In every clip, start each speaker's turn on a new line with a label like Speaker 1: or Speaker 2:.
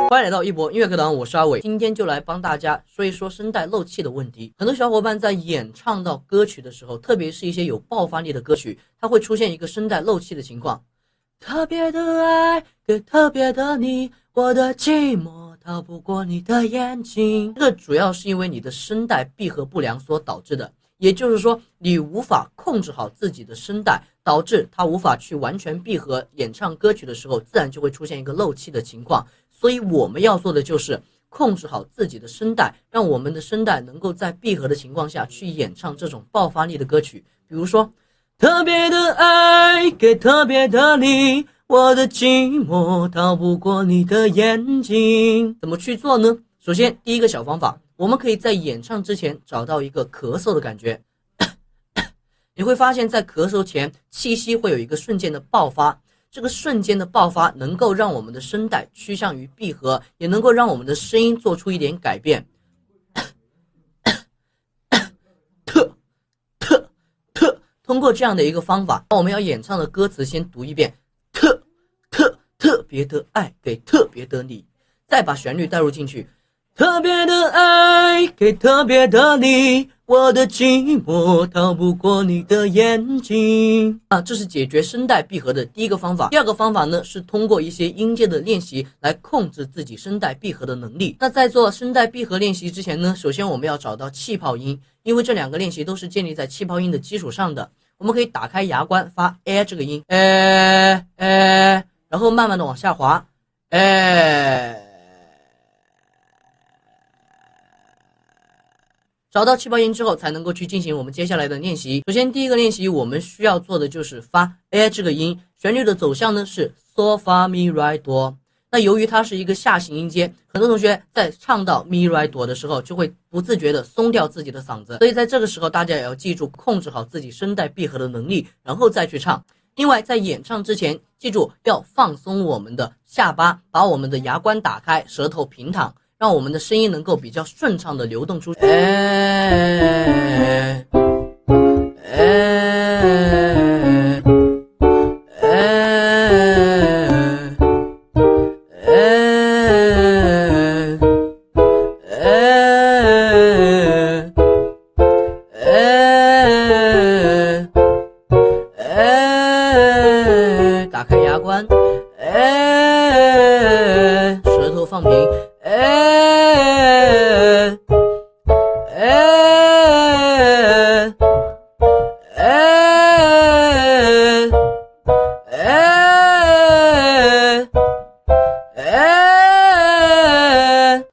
Speaker 1: 欢迎来到一博音乐课堂，我是阿伟，今天就来帮大家说一说声带漏气的问题。很多小伙伴在演唱到歌曲的时候，特别是一些有爆发力的歌曲，它会出现一个声带漏气的情况。特别的爱给特别的你，我的寂寞逃不过你的眼睛。这个主要是因为你的声带闭合不良所导致的，也就是说你无法控制好自己的声带，导致它无法去完全闭合，演唱歌曲的时候自然就会出现一个漏气的情况。所以我们要做的就是控制好自己的声带，让我们的声带能够在闭合的情况下去演唱这种爆发力的歌曲。比如说特别的爱给特别的你，我的寂寞逃不过你的眼睛。怎么去做呢？首先第一个小方法，我们可以在演唱之前找到一个咳嗽的感觉你会发现在咳嗽前气息会有一个瞬间的爆发，这个瞬间的爆发能够让我们的声带趋向于闭合，也能够让我们的声音做出一点改变。通过这样的一个方法，把我们要演唱的歌词先读一遍，特别的爱给特别的你，再把旋律带入进去，特别的爱给特别的你，我的寂寞逃不过你的眼睛。这是解决声带闭合的第一个方法。第二个方法呢，是通过一些音阶的练习来控制自己声带闭合的能力。那在做声带闭合练习之前呢，首先我们要找到气泡音，因为这两个练习都是建立在气泡音的基础上的。我们可以打开牙关发这个音，然后慢慢的往下滑，找到气泡音之后才能够去进行我们接下来的练习。首先第一个练习我们需要做的就是发这个音，旋律的走向呢是嗦发咪来哆。那由于它是一个下行音阶，很多同学在唱到咪来哆的时候就会不自觉的松掉自己的嗓子，所以在这个时候大家也要记住控制好自己声带闭合的能力，然后再去唱。另外在演唱之前记住要放松我们的下巴，把我们的牙关打开，舌头平躺，让我们的声音能够比较顺畅的流动出去。打开牙关，舌头放平，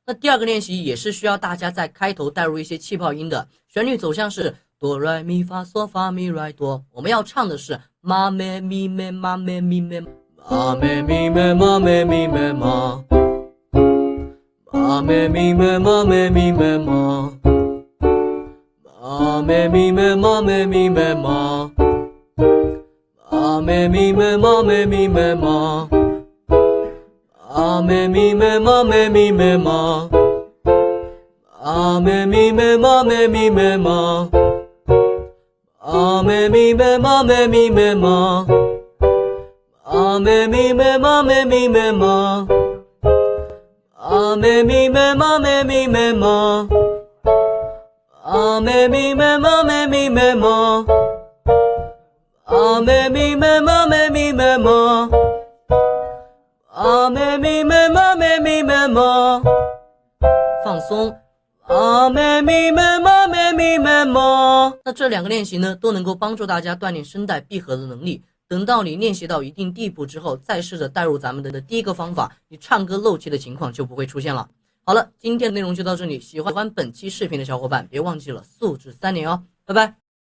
Speaker 1: 那第二个练习也是需要大家在开头带入一些气泡音的，旋律走向是哆来咪发嗦发咪来哆，我们要唱的是妈咪咪咪妈咪咪咪妈咪咪咪妈咪咪咪妈妈咪咪咪妈咪咪咪妈妈咪咪咪妈咪咪咪妈妈咪咪咪妈咪咪咪妈妈咪咪咪妈咪咪咪妈妈咪咪咪妈咪咪咪妈啊咪咪咪妈咪咪咪妈，啊咪咪咪妈咪咪咪妈，啊咪咪咪妈咪咪咪妈，啊咪咪咪妈咪咪咪妈，啊咪咪咪妈咪咪咪妈，啊咪咪咪妈咪咪咪妈，放松。啊咪咪咪妈咪咪咪妈，那这两个练习呢，都能够帮助大家锻炼声带闭合的能力。等到你练习到一定地步之后，再试着带入咱们的第一个方法，你唱歌漏气的情况就不会出现了。好了，今天的内容就到这里，喜欢本期视频的小伙伴别忘记了素质3连哦，拜拜。